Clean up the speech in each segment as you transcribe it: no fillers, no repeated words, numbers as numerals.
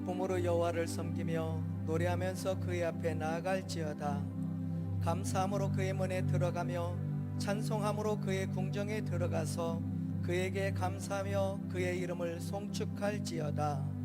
기쁨으로 여호와를 섬기며 노래하면서 그의 앞에 나아갈지어다. 감사함으로 그의 문에 들어가며 찬송함으로 그의 궁정에 들어가서 그에게 감사하며 그의 이름을 송축할지어다.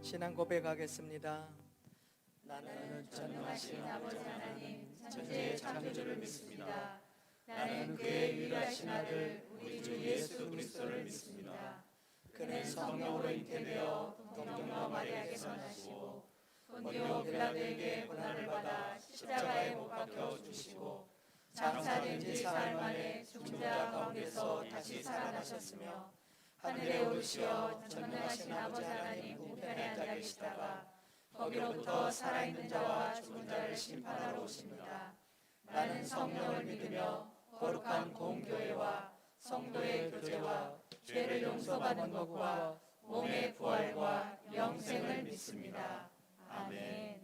신앙 고백하겠습니다. 나는 전능하신 아버지 하나님 천지의 창조주를 믿습니다. 나는 그의 유일하신 아들 우리 주 예수 그리스도를 믿습니다. 그는 성령으로 잉태되어 동정녀 마리아에게서 나시고 본디오 빌라도에게 고난을 받아 십자가에 못 박혀 죽으시고 장사된 지 사흘 만에 죽은 자 가운데서 다시 살아나셨으며 하늘에 오르시어 전능하신 아버지 하나님 우편에 앉아 계시다가 거기로부터 살아있는 자와 죽은 자를 심판하러 오십니다. 나는 성령을 믿으며 거룩한 공교회와 성도의 교제와 죄를 용서받는 것과 몸의 부활과 영생을 믿습니다. 아멘.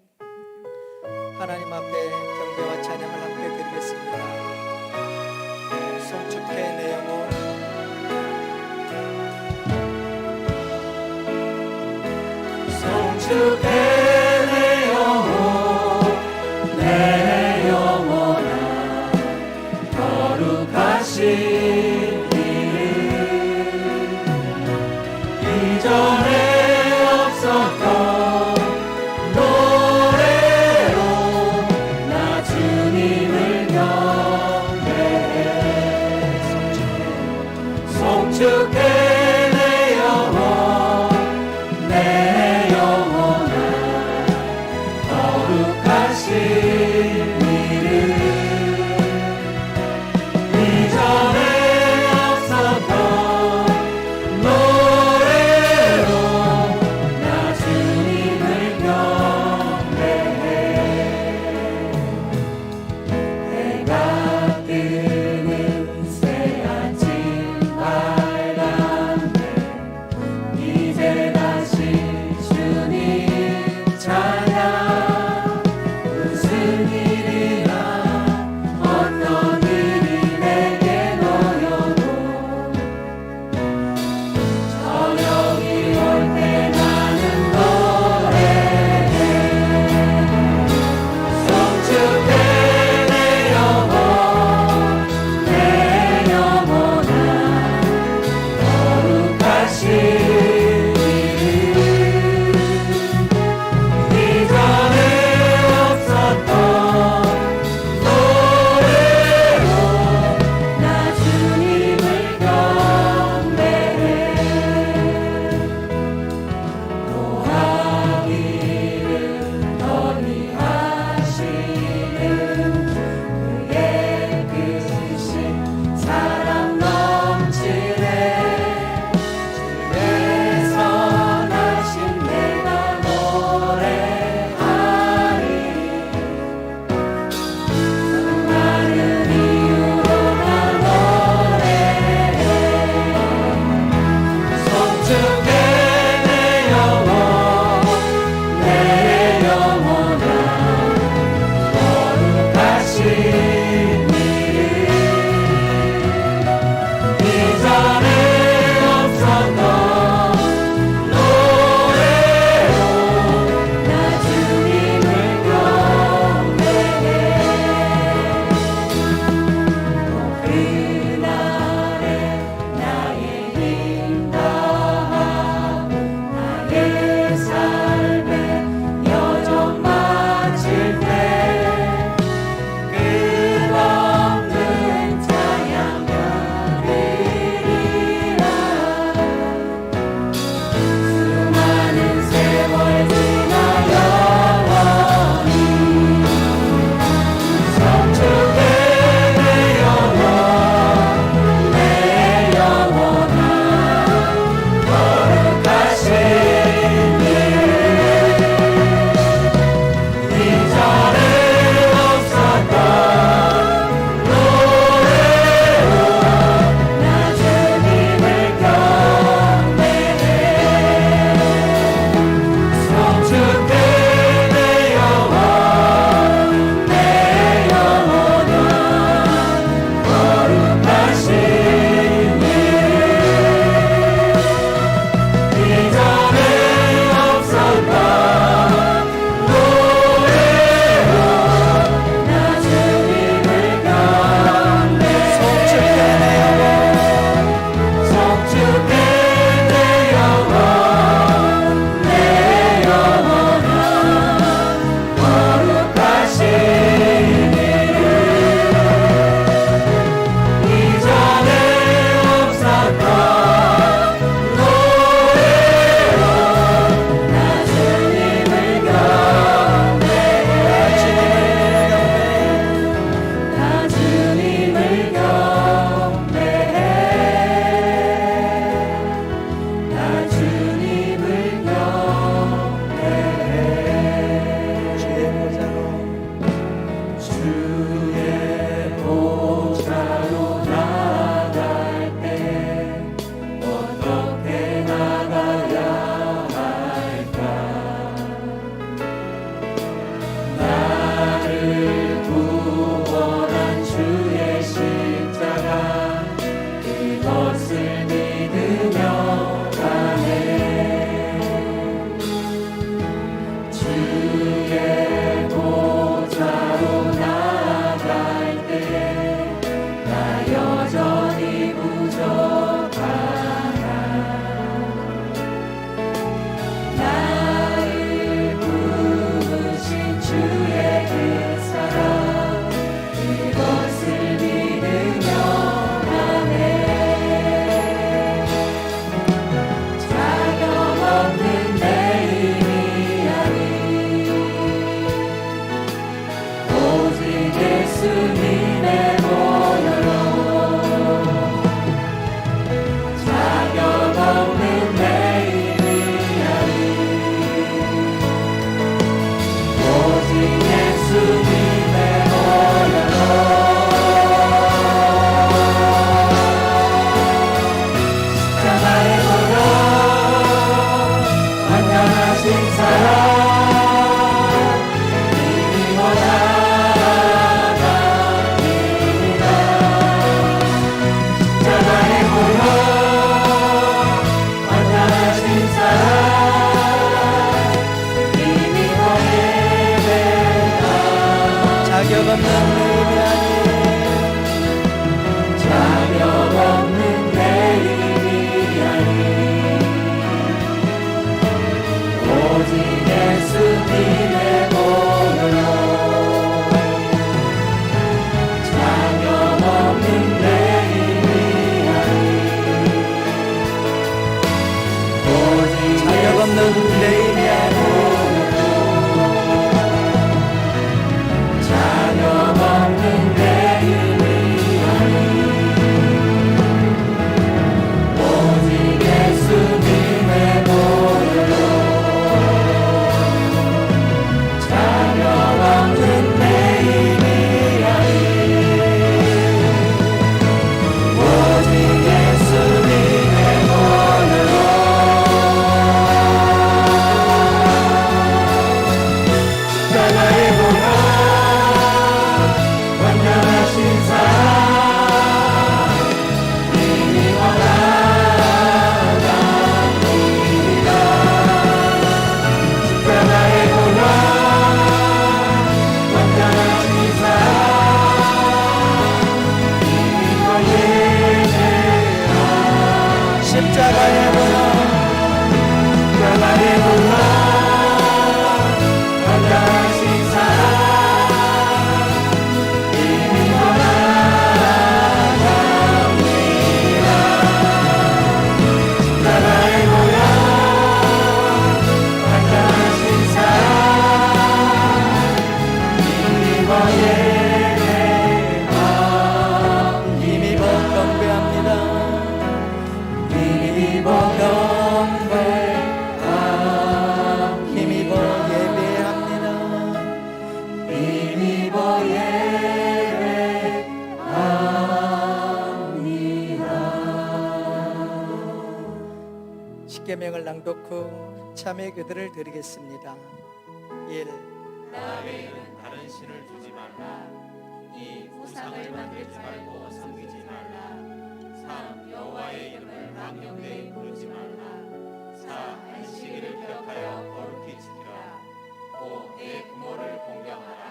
하나님 앞에 경배와 찬양을 함께 드리겠습니다. 송축해 내 영혼 송축해 내 영혼 내 영혼아 거룩하신 이름 이전에 없었던 노래로 나 주님을 경배해 송축해 내 영혼 내 영혼아 없는 내 힘이 아니오 자격 없는 내 힘이 아니 오직 예수님의 보혈로 자격 없는 내 힘이 아니 오직 예수님의 보혈로 십자가의 보혈 완전하신 사랑 이미 원하답니다 십자가의 보혈 완전하신 사랑 이미 예배하라 십자가의 보혈 십자가의 보혈 완전하신 사랑 이미 원하답니다 십자가의 보혈 완전하신 사랑 이미 예배하라 힘입어 경배합니다 힘입어 경배하라 힘입어 예배합니다 힘입어 예배합니다 십계명을 낭독 후 참회 기도를 드리겠습니다. 1. 나에게는 다른 신을 두지 말라. 2. 우상을 만들지 말고 섬기지 말라. 3. 여호와의 이름을 망령되이 부르지 말라. 4. 안식일을 기억하여 거룩히 지키라. 5. 내 부모를 공경하라.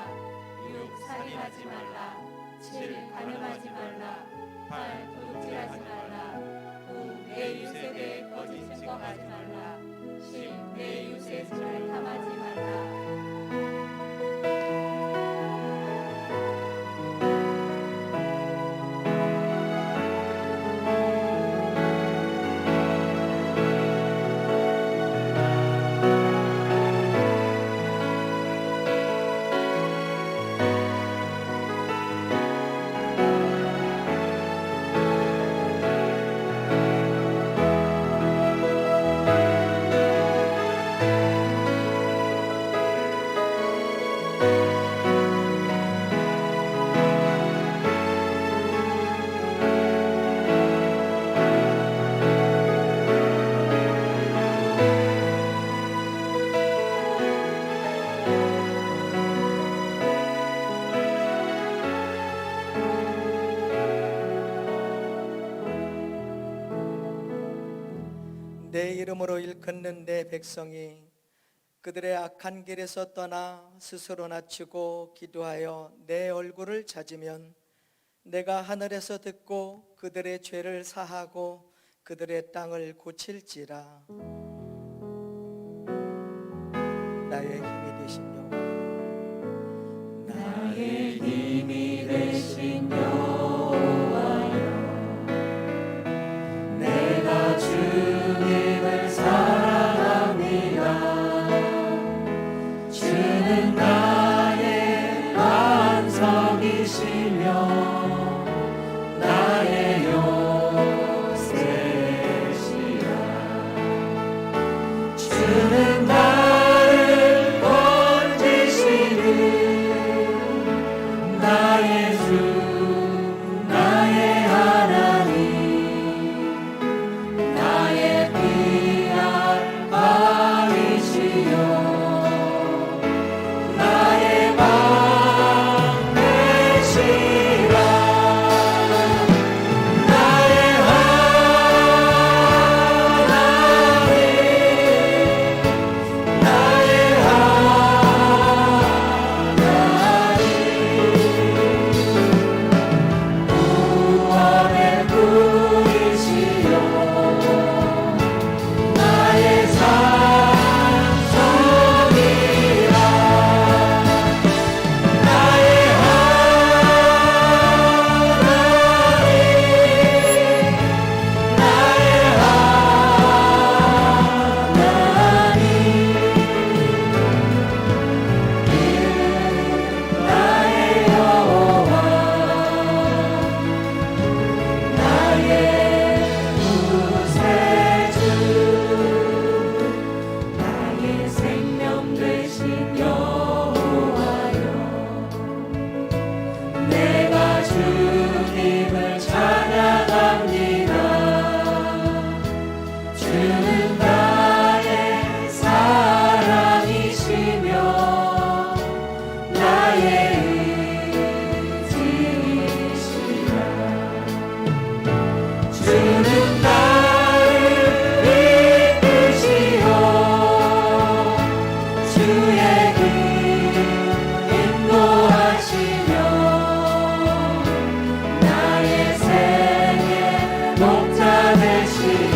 6. 살인하지 말라. 7. 간음하지 말라. 8. 도둑질하지 말라. 9. 내 이웃에 대해 거짓 증거하지 말라. 10. 내 이웃의 집을 탐하지 말라. 내 이름으로 일컫는 내 백성이 그들의 악한 길에서 떠나 스스로 낮추고 기도하여 내 얼굴을 찾으면 내가 하늘에서 듣고 그들의 죄를 사하고 그들의 땅을 고칠지라. 나의 힘이 되신 여호와 나의 힘이 되신 여호와여 내가 주님을 사랑합니다 주는 나의 반석이시며 나의 요새시라 주는 나의 사랑이시며 나의 의지이시라. 주는 나를 이끄시어 주의 길 인도하시며 나의 생의 목자 되시니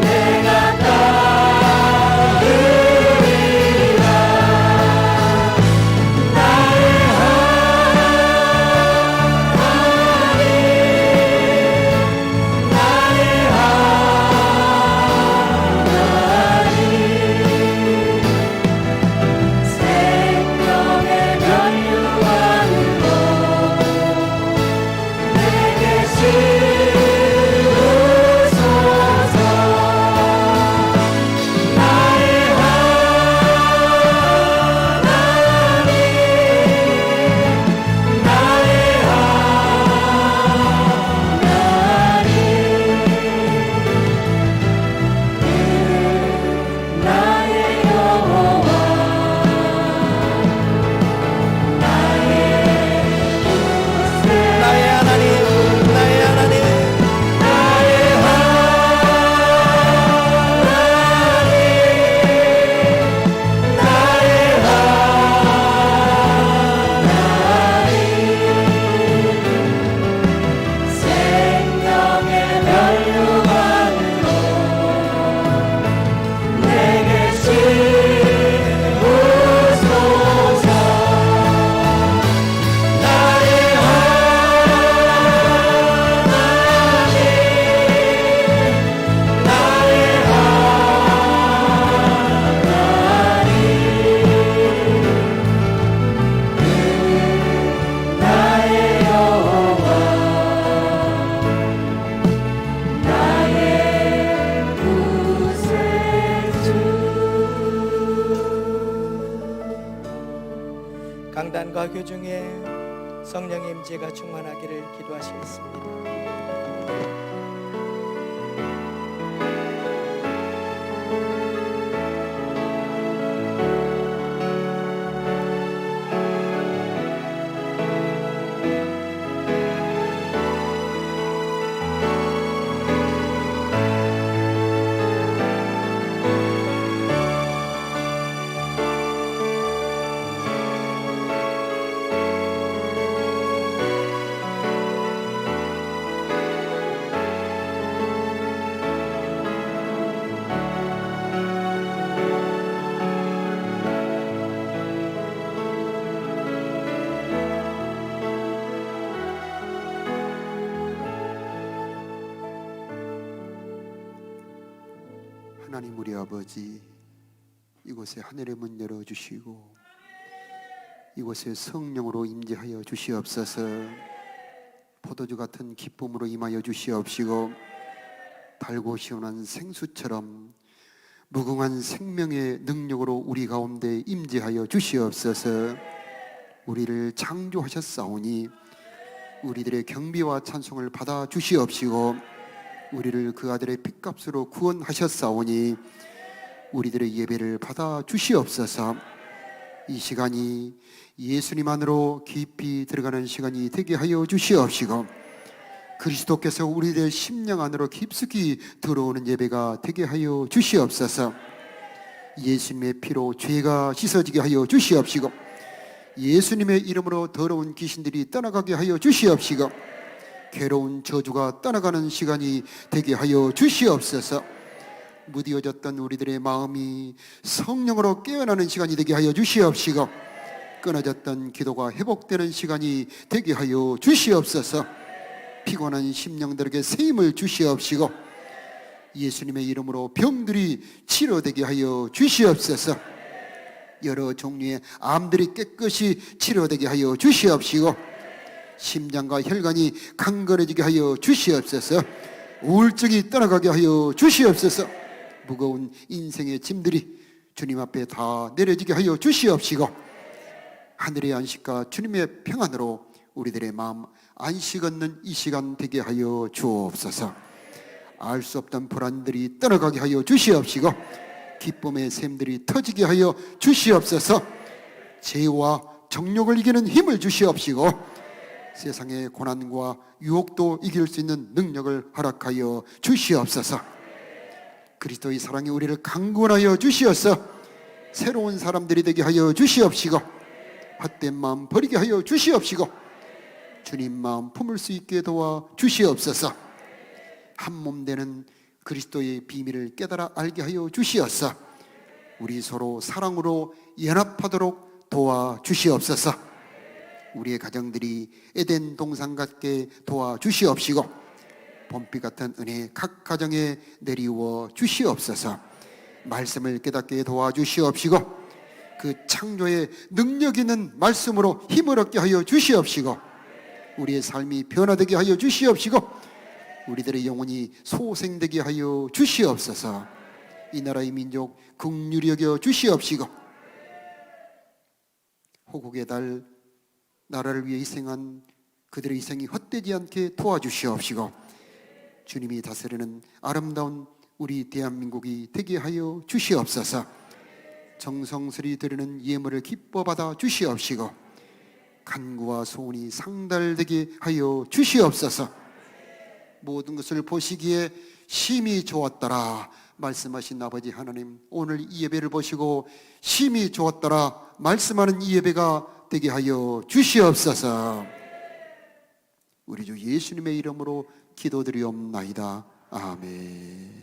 내가 따르리라. 나의 하나님 나의 하나님 생명의 면류관으로 내게 씌우소서. 나의 하나님 나의 하나님 나의 여호와 나의 구세 나의 하나님, 나의 하나님, 나의 하나님 나의 하나님 생명의 면류관으로 내게 씌우소서. 나의 하나님 나의 하나님 나의 여호와 나의 구세주. 강단과 교중에 성령의 임재가 충만하기를 기도하시겠습니다. 하나님 우리 아버지, 이곳에 하늘의 문 열어주시고 이곳에 성령으로 임재하여 주시옵소서. 포도주 같은 기쁨으로 임하여 주시옵시고 달고 시원한 생수처럼 무궁한 생명의 능력으로 우리 가운데 임재하여 주시옵소서. 우리를 창조하셨사오니 우리들의 경비와 찬송을 받아 주시옵시고 우리를 그 아들의 핏값으로 구원하셨사오니 우리들의 예배를 받아 주시옵소서. 이 시간이 예수님 안으로 깊이 들어가는 시간이 되게 하여 주시옵시고 그리스도께서 우리들 심령 안으로 깊숙이 들어오는 예배가 되게 하여 주시옵소서. 예수님의 피로 죄가 씻어지게 하여 주시옵시고 예수님의 이름으로 더러운 귀신들이 떠나가게 하여 주시옵시고 괴로운 저주가 떠나가는 시간이 되게 하여 주시옵소서. 무디어졌던 우리들의 마음이 성령으로 깨어나는 시간이 되게 하여 주시옵시고 끊어졌던 기도가 회복되는 시간이 되게 하여 주시옵소서. 피곤한 심령들에게 새 힘을 주시옵시고 예수님의 이름으로 병들이 치료되게 하여 주시옵소서. 여러 종류의 암들이 깨끗이 치료되게 하여 주시옵시고 심장과 혈관이 강건해지게 하여 주시옵소서. 우울증이 떠나가게 하여 주시옵소서. 무거운 인생의 짐들이 주님 앞에 다 내려지게 하여 주시옵시고 하늘의 안식과 주님의 평안으로 우리들의 마음 안식 얻는 이 시간 되게 하여 주옵소서. 알 수 없던 불안들이 떠나가게 하여 주시옵시고 기쁨의 샘들이 터지게 하여 주시옵소서. 죄와 정욕을 이기는 힘을 주시옵시고 세상의 고난과 유혹도 이길 수 있는 능력을 허락하여 주시옵소서. 그리스도의 사랑이 우리를 강건하여 주시어서 새로운 사람들이 되게 하여 주시옵시고 헛된 마음 버리게 하여 주시옵시고 주님 마음 품을 수 있게 도와 주시옵소서. 한 몸 되는 그리스도의 비밀을 깨달아 알게 하여 주시옵소서. 우리 서로 사랑으로 연합하도록 도와 주시옵소서. 우리의 가정들이 에덴 동산 같게 도와 주시옵시고 봄비 같은 은혜 각 가정에 내리워 주시옵소서. 말씀을 깨닫게 도와 주시옵시고 그 창조의 능력 있는 말씀으로 힘을 얻게 하여 주시옵시고 우리의 삶이 변화되게 하여 주시옵시고 우리들의 영혼이 소생되게 하여 주시옵소서. 이 나라의 민족 긍휼히 여겨 주시옵시고 호국의 달 나라를 위해 희생한 그들의 희생이 헛되지 않게 도와주시옵시고 주님이 다스리는 아름다운 우리 대한민국이 되게 하여 주시옵소서. 정성스레 드리는 예물을 기뻐 받아 주시옵시고 간구와 소원이 상달되게 하여 주시옵소서. 모든 것을 보시기에 심히 좋았더라 말씀하신 아버지 하나님, 오늘 이 예배를 보시고 심히 좋았더라 말씀하는 이 예배가 되게 하여 주시옵소서. 우리 주 예수님의 이름으로 기도드리옵나이다. 아멘.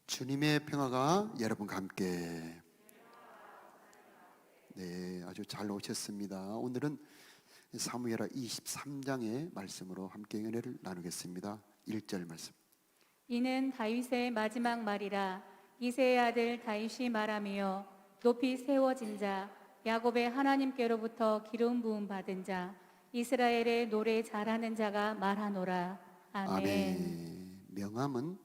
주님의 평화가 여러분과 함께. 네, 아주 잘 오셨습니다. 오늘은 사무엘하 23장의 말씀으로 함께 은혜를 나누겠습니다. 1절 말씀. 이는 다윗의 마지막 말이라. 이새의 아들 다윗이 말하며 높이 세워진 자, 야곱의 하나님께로부터 기름 부음 받은 자, 이스라엘의 노래 잘하는 자가 말하노라. 아멘. 아멘. 명함은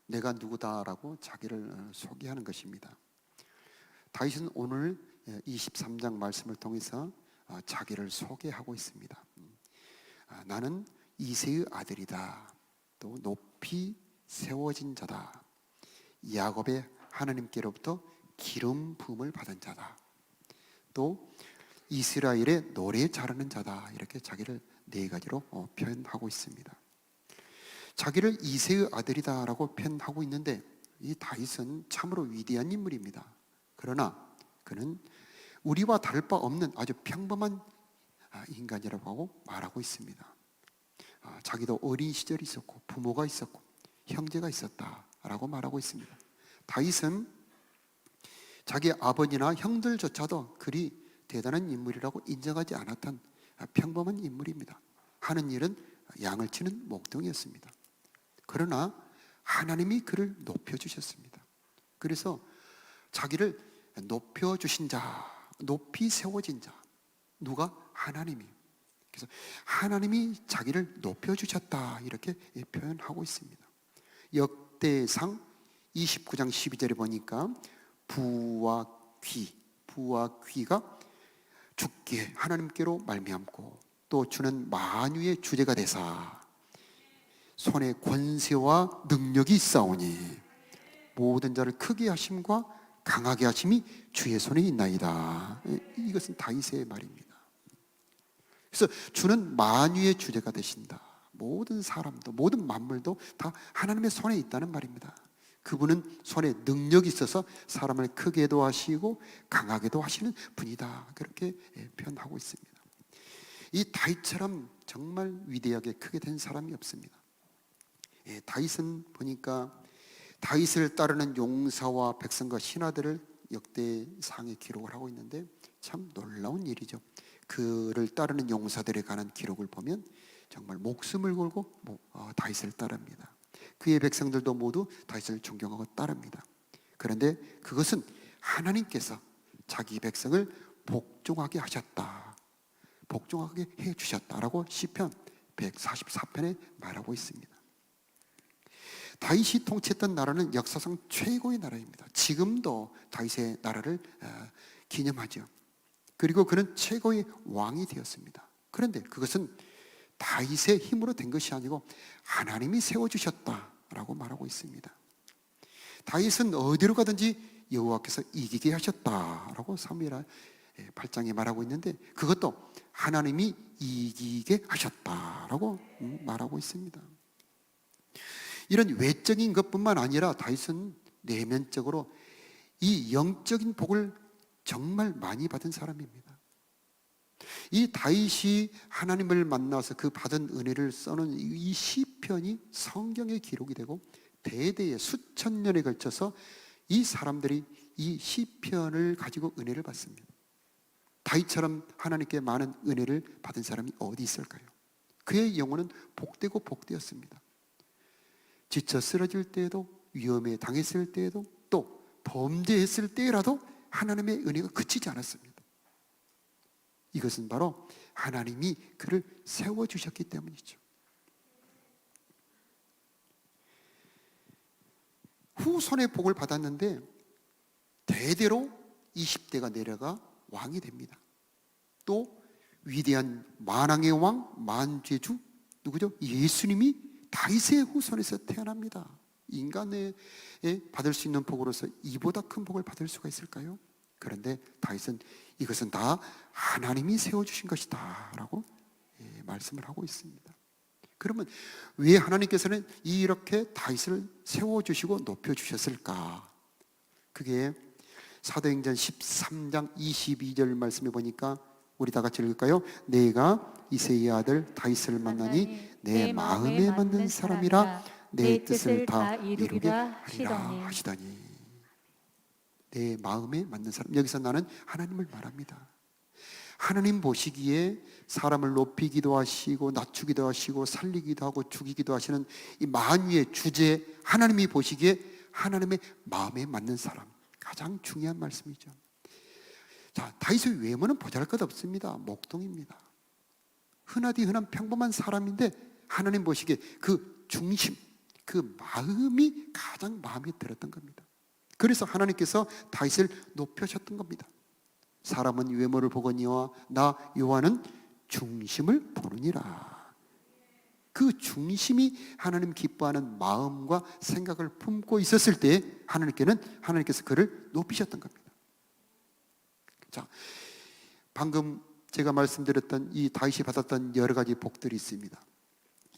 내가 누구다라고 자기를 소개하는 것입니다. 다윗은 오늘 23장 말씀을 통해서 자기를 소개하고 있습니다. 나는 이새의 아들이다. 또 높이 세워진 자다. 야곱의 하나님께로부터 기름 부음을 받은 자다. 또 이스라엘의 노래 잘하는 자다. 이렇게 자기를 네 가지로 표현하고 있습니다. 자기를 이새의 아들이다라고 표현하고 있는데 이 다윗은 참으로 위대한 인물입니다. 그러나 그는 우리와 다를 바 없는 아주 평범한 인간이라고 하고 말하고 있습니다. 자기도 어린 시절이 있었고 부모가 있었고 형제가 있었다라고 말하고 있습니다. 다윗은 자기 아버지나 형들조차도 그리 대단한 인물이라고 인정하지 않았던 평범한 인물입니다. 하는 일은 양을 치는 목동이었습니다. 그러나 하나님이 그를 높여주셨습니다. 그래서 자기를 높여주신 자, 높이 세워진 자, 누가? 하나님이. 그래서 하나님이 자기를 높여주셨다 이렇게 표현하고 있습니다. 역대상 29장 12절에 보니까 부와 귀가 주께 하나님께로 말미암고 또 주는 만유의 주제가 되사 손에 권세와 능력이 있사오니 모든 자를 크게 하심과 강하게 하심이 주의 손에 있나이다. 이것은 다윗의 말입니다. 그래서 주는 만유의 주제가 되신다. 모든 사람도 모든 만물도 다 하나님의 손에 있다는 말입니다. 그분은 손에 능력이 있어서 사람을 크게도 하시고 강하게도 하시는 분이다. 그렇게 표현하고 있습니다. 이 다윗처럼 정말 위대하게 크게 된 사람이 없습니다. 다윗은 보니까 다윗을 따르는 용사와 백성과 신하들을 역대상에 기록을 하고 있는데 참 놀라운 일이죠. 그를 따르는 용사들에 관한 기록을 보면 정말 목숨을 걸고 다윗을 따릅니다. 그의 백성들도 모두 다윗을 존경하고 따릅니다. 그런데 그것은 하나님께서 자기 백성을 복종하게 하셨다, 복종하게 해주셨다라고 시편 144편에 말하고 있습니다. 다윗이 통치했던 나라는 역사상 최고의 나라입니다. 지금도 다윗의 나라를 기념하죠. 그리고 그는 최고의 왕이 되었습니다. 그런데 그것은 다윗의 힘으로 된 것이 아니고 하나님이 세워주셨다라고 말하고 있습니다. 다윗은 어디로 가든지 여호와께서 이기게 하셨다라고 사무엘 8장에 말하고 있는데, 그것도 하나님이 이기게 하셨다라고 말하고 있습니다. 이런 외적인 것뿐만 아니라 다윗은 내면적으로 이 영적인 복을 정말 많이 받은 사람입니다. 이 다윗이 하나님을 만나서 그 받은 은혜를 써놓은 이 시편이 성경에 기록이 되고 대대에 수천 년에 걸쳐서 이 사람들이 이 시편을 가지고 은혜를 받습니다. 다윗처럼 하나님께 많은 은혜를 받은 사람이 어디 있을까요? 그의 영혼은 복되고 복되었습니다. 지쳐 쓰러질 때에도, 위험에 당했을 때에도, 또 범죄했을 때라도 하나님의 은혜가 그치지 않았습니다. 이것은 바로 하나님이 그를 세워주셨기 때문이죠. 후손의 복을 받았는데 대대로 20대가 내려가 왕이 됩니다. 또 위대한 만왕의 왕, 만죄주 누구죠? 예수님이 다윗의 후손에서 태어납니다. 인간에 받을 수 있는 복으로서 이보다 큰 복을 받을 수가 있을까요? 그런데 다윗은 이것은 다 하나님이 세워주신 것이다 라고 말씀을 하고 있습니다. 그러면 왜 하나님께서는 이렇게 다윗을 세워주시고 높여주셨을까? 그게 사도행전 13장 22절 말씀에 보니까 우리 다 같이 읽을까요? 내가 이새의 아들 다윗을 만나니 내 마음에 맞는 사람이라 내 뜻을 다 이루게 하리라 하시다니. 내 마음에 맞는 사람, 여기서 나는 하나님을 말합니다. 하나님 보시기에 사람을 높이기도 하시고 낮추기도 하시고 살리기도 하고 죽이기도 하시는 이 만유의 주제, 하나님이 보시기에 하나님의 마음에 맞는 사람, 가장 중요한 말씀이죠. 자, 다윗의 외모는 보잘것없습니다. 목동입니다. 흔하디 흔한 평범한 사람인데 하나님 보시기에 그 중심, 그 마음이 가장 마음에 들었던 겁니다. 그래서 하나님께서 다윗을 높여셨던 겁니다. 사람은 외모를 보거니와 나 여호와는 중심을 보느니라. 그 중심이 하나님 기뻐하는 마음과 생각을 품고 있었을 때 하나님께서 그를 높이셨던 겁니다. 자, 방금 제가 말씀드렸던 이 다윗이 받았던 여러 가지 복들이 있습니다.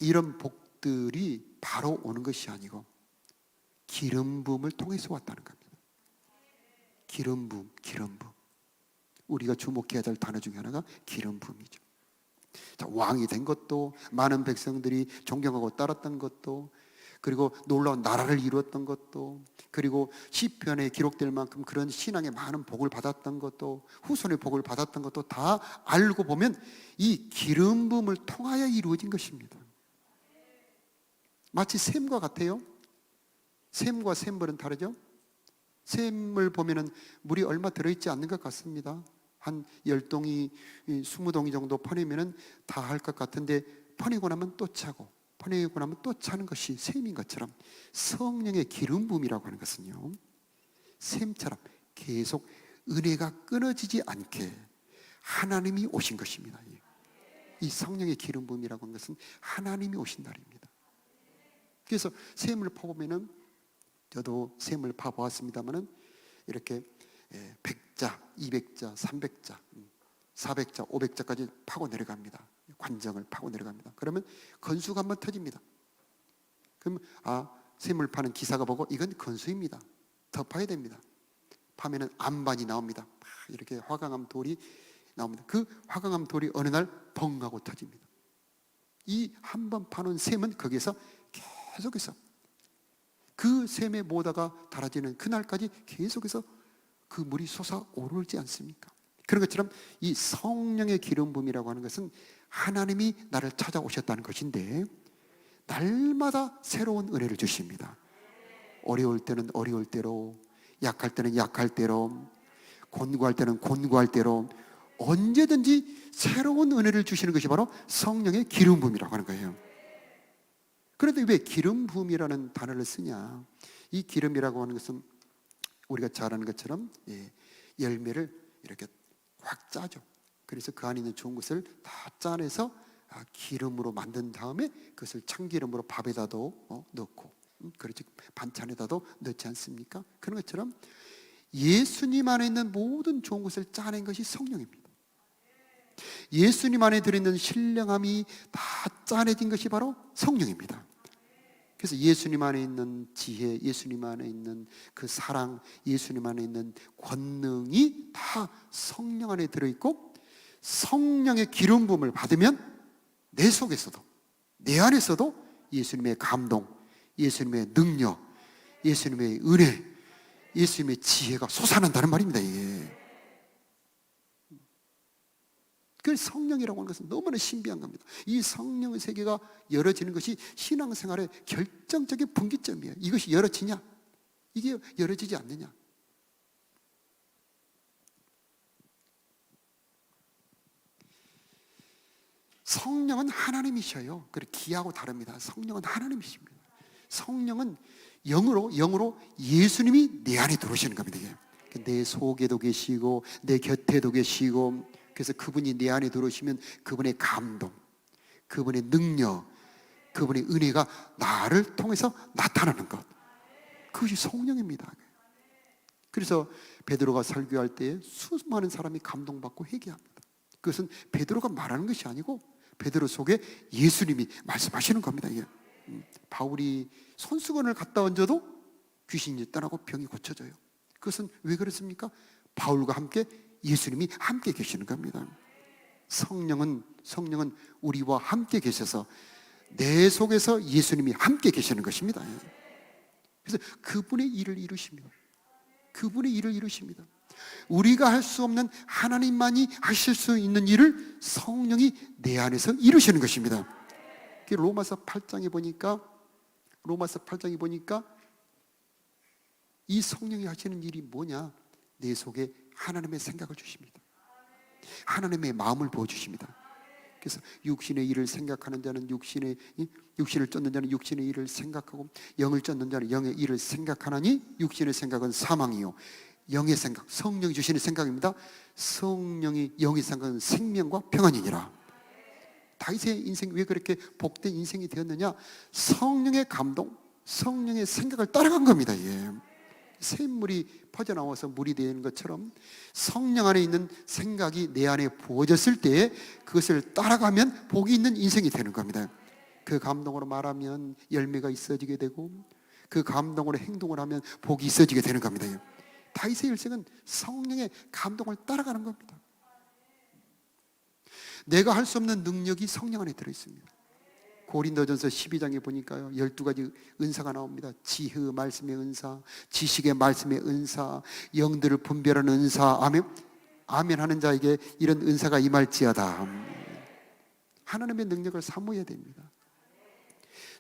이런 복들이 바로 오는 것이 아니고 기름 부음을 통해서 왔다는 겁니다. 기름 부음. 우리가 주목해야 될 단어 중에 하나가 기름 부음이죠. 자, 왕이 된 것도, 많은 백성들이 존경하고 따랐던 것도, 그리고 놀라운 나라를 이루었던 것도, 그리고 시편에 기록될 만큼 그런 신앙의 많은 복을 받았던 것도, 후손의 복을 받았던 것도 다 알고 보면 이 기름 부음을 통하여 이루어진 것입니다. 마치 샘과 같아요. 샘과 샘물은 다르죠? 샘을 보면은 물이 얼마 들어있지 않는 것 같습니다. 한 10동이, 20동이 정도 퍼내면은 다 할 것 같은데 퍼내고 나면 또 차고 퍼내고 나면 또 차는 것이 샘인 것처럼 성령의 기름 부음이라고 하는 것은요, 샘처럼 계속 은혜가 끊어지지 않게 하나님이 오신 것입니다. 이 성령의 기름 부음이라고 하는 것은 하나님이 오신 날입니다. 그래서 샘을 퍼보면은, 저도 샘을 파보았습니다만은 이렇게 100자, 200자, 300자, 400자, 500자까지 파고 내려갑니다. 관정을 파고 내려갑니다. 그러면 건수가 한번 터집니다. 그럼 샘을 파는 기사가 보고 이건 건수입니다. 더 파야 됩니다. 파면은 암반이 나옵니다. 이렇게 화강암 돌이 나옵니다. 그 화강암 돌이 어느 날 벙 하고 터집니다. 이 한 번 파놓은 샘은 거기에서 계속해서 그 샘의 모다가 달아지는 그날까지 계속해서 그 물이 솟아오르지 않습니까? 그런 것처럼 이 성령의 기름 부음이라고 하는 것은 하나님이 나를 찾아오셨다는 것인데 날마다 새로운 은혜를 주십니다. 어려울 때는 어려울 대로, 약할 때는 약할 대로, 곤고할 때는 곤고할 대로 언제든지 새로운 은혜를 주시는 것이 바로 성령의 기름 부음이라고 하는 거예요. 그런데 왜 기름 부음이라는 단어를 쓰냐? 이 기름이라고 하는 것은 우리가 잘 아는 것처럼 열매를 이렇게 확 짜죠. 그래서 그 안에 있는 좋은 것을 다 짜내서 기름으로 만든 다음에 그것을 참기름으로 밥에다도 넣고, 그렇지, 반찬에다도 넣지 않습니까? 그런 것처럼 예수님 안에 있는 모든 좋은 것을 짜낸 것이 성령입니다. 예수님 안에 들어있는 신령함이 다 짜내진 것이 바로 성령입니다. 그래서 예수님 안에 있는 지혜, 예수님 안에 있는 그 사랑, 예수님 안에 있는 권능이 다 성령 안에 들어있고, 성령의 기름 부음을 받으면 내 속에서도, 내 안에서도 예수님의 감동, 예수님의 능력, 예수님의 은혜, 예수님의 지혜가 솟아난다는 말입니다. 이게. 그 성령이라고 하는 것은 너무나 신비한 겁니다. 이 성령의 세계가 열어지는 것이 신앙생활의 결정적인 분기점이에요. 이것이 열어지냐? 이게 열어지지 않느냐? 성령은 하나님이셔요. 그리고 기하고 다릅니다. 성령은 하나님이십니다. 성령은 영으로 예수님이 내 안에 들어오시는 겁니다. 이게. 내 속에도 계시고 내 곁에도 계시고, 그래서 그분이 내 안에 들어오시면 그분의 감동, 그분의 능력, 그분의 은혜가 나를 통해서 나타나는 것, 그것이 성령입니다. 그래서 베드로가 설교할 때 수많은 사람이 감동받고 회개합니다. 그것은 베드로가 말하는 것이 아니고 베드로 속에 예수님이 말씀하시는 겁니다. 이게. 바울이 손수건을 갖다 얹어도 귀신이 떠나고 병이 고쳐져요. 그것은 왜 그렇습니까? 바울과 함께 예수님이 함께 계시는 겁니다. 성령은 우리와 함께 계셔서 내 속에서 예수님이 함께 계시는 것입니다. 그래서 그분의 일을 이루십니다. 그분의 일을 이루십니다. 우리가 할 수 없는 하나님만이 하실 수 있는 일을 성령이 내 안에서 이루시는 것입니다. 로마서 8장에 보니까 이 성령이 하시는 일이 뭐냐? 내 속에 하나님의 생각을 주십니다. 하나님의 마음을 부어주십니다. 그래서 육신의 일을 생각하는 자는 육신을 쫓는 자는 육신의 일을 생각하고, 영을 쫓는 자는 영의 일을 생각하나니 육신의 생각은 사망이요 영의 생각, 성령이 주시는 생각입니다. 영의 생각은 생명과 평안이니라. 다윗의 인생이 왜 그렇게 복된 인생이 되었느냐? 성령의 감동, 성령의 생각을 따라간 겁니다. 샘물이 퍼져나와서 물이 되는 것처럼 성령 안에 있는 생각이 내 안에 부어졌을 때 그것을 따라가면 복이 있는 인생이 되는 겁니다. 그 감동으로 말하면 열매가 있어지게 되고, 그 감동으로 행동을 하면 복이 있어지게 되는 겁니다. 다윗의 일생은 성령의 감동을 따라가는 겁니다. 내가 할 수 없는 능력이 성령 안에 들어있습니다. 고린도전서 12장에 보니까요, 12가지 은사가 나옵니다. 지혜 말씀의 은사, 지식의 말씀의 은사, 영들을 분별하는 은사. 아멘. 아멘 하는 자에게 이런 은사가 임할지어다. 하나님의 능력을 사모해야 됩니다.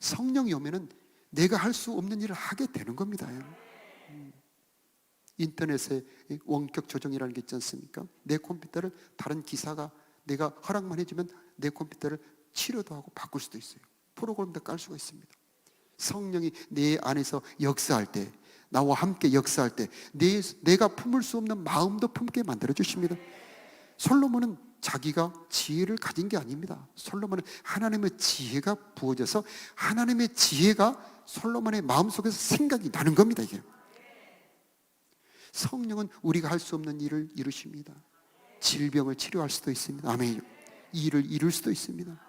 성령이 오면은 내가 할 수 없는 일을 하게 되는 겁니다. 인터넷에 원격 조정이라는 게 있지 않습니까? 내 컴퓨터를 다른 기사가 내가 허락만 해주면 내 컴퓨터를 치료도 하고 바꿀 수도 있어요. 프로그램도 깔 수가 있습니다. 성령이 내 안에서 역사할 때, 나와 함께 역사할 때 내가 품을 수 없는 마음도 품게 만들어 주십니다. 솔로몬은 자기가 지혜를 가진 게 아닙니다. 솔로몬은 하나님의 지혜가 부어져서 하나님의 지혜가 솔로몬의 마음속에서 생각이 나는 겁니다. 이게. 성령은 우리가 할 수 없는 일을 이루십니다. 질병을 치료할 수도 있습니다. 아멘. 일을 이룰 수도 있습니다.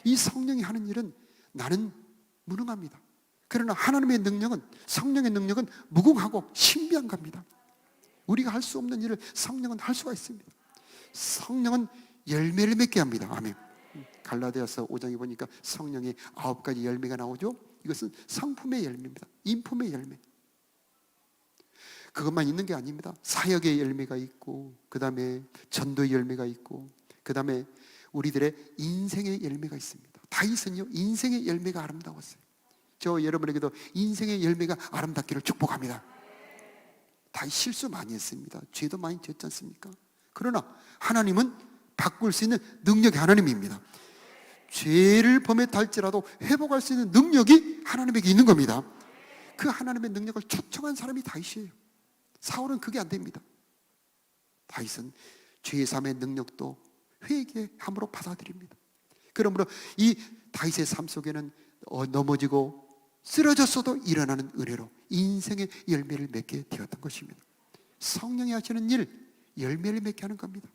이 성령이 하는 일은 나는 무능합니다. 그러나 하나님의 능력은, 성령의 능력은 무궁하고 신비한 겁니다. 우리가 할 수 없는 일을 성령은 할 수가 있습니다. 성령은 열매를 맺게 합니다. 아멘. 갈라디아서 5장에 보니까 성령의 9가지 열매가 나오죠. 이것은 성품의 열매입니다. 인품의 열매. 그것만 있는 게 아닙니다. 사역의 열매가 있고, 그 다음에 전도의 열매가 있고, 그 다음에 우리들의 인생의 열매가 있습니다. 다윗은요, 인생의 열매가 아름다웠어요. 저 여러분에게도 인생의 열매가 아름답기를 축복합니다. 다윗 실수 많이 했습니다. 죄도 많이 지었지 않습니까? 그러나 하나님은 바꿀 수 있는 능력이 하나님입니다. 죄를 범했다 할지라도 회복할 수 있는 능력이 하나님에게 있는 겁니다. 그 하나님의 능력을 초청한 사람이 다윗이에요. 사울은 그게 안 됩니다. 다윗은 죄의 삶의 능력도 회개함으로 받아들입니다. 그러므로 이 다윗의 삶 속에는 넘어지고 쓰러졌어도 일어나는 은혜로 인생의 열매를 맺게 되었던 것입니다. 성령이 하시는 일, 열매를 맺게 하는 겁니다.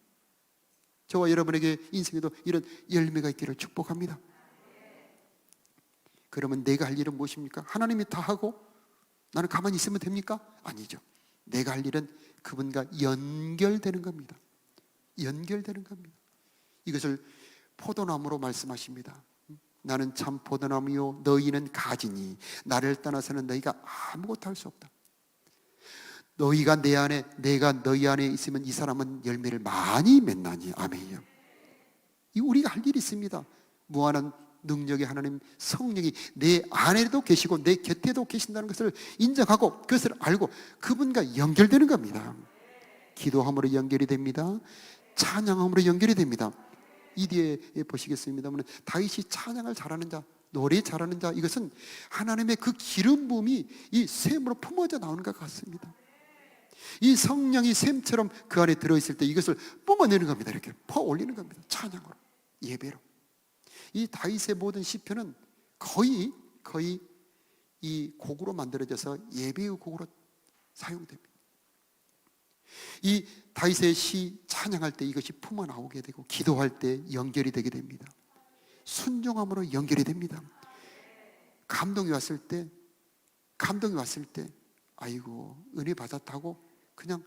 저와 여러분에게 인생에도 이런 열매가 있기를 축복합니다. 그러면 내가 할 일은 무엇입니까? 하나님이 다 하고 나는 가만히 있으면 됩니까? 아니죠. 내가 할 일은 그분과 연결되는 겁니다. 연결되는 겁니다. 이것을 포도나무로 말씀하십니다. 나는 참 포도나무요 너희는 가지니 나를 떠나서는 너희가 아무것도 할 수 없다. 너희가 내 안에, 내가 너희 안에 있으면 이 사람은 열매를 많이 맺나니. 아멘이요. 우리가 할 일이 있습니다. 무한한 능력의 하나님 성령이 내 안에도 계시고 내 곁에도 계신다는 것을 인정하고 그것을 알고 그분과 연결되는 겁니다. 기도함으로 연결이 됩니다. 찬양함으로 연결이 됩니다. 이 뒤에 보시겠습니다만 다윗이 찬양을 잘하는 자, 노래 잘하는 자, 이것은 하나님의 그 기름 부음이 이 샘으로 품어져 나오는 것 같습니다. 이 성령이 샘처럼 그 안에 들어있을 때 이것을 뿜어내는 겁니다. 이렇게 퍼 올리는 겁니다. 찬양으로, 예배로. 이 다윗의 모든 시편은 거의 이 곡으로 만들어져서 예배의 곡으로 사용됩니다. 이 다윗의 시 찬양할 때 이것이 품어 나오게 되고 기도할 때 연결이 되게 됩니다. 순종함으로 연결이 됩니다. 감동이 왔을 때 아이고 은혜 받았다고 그냥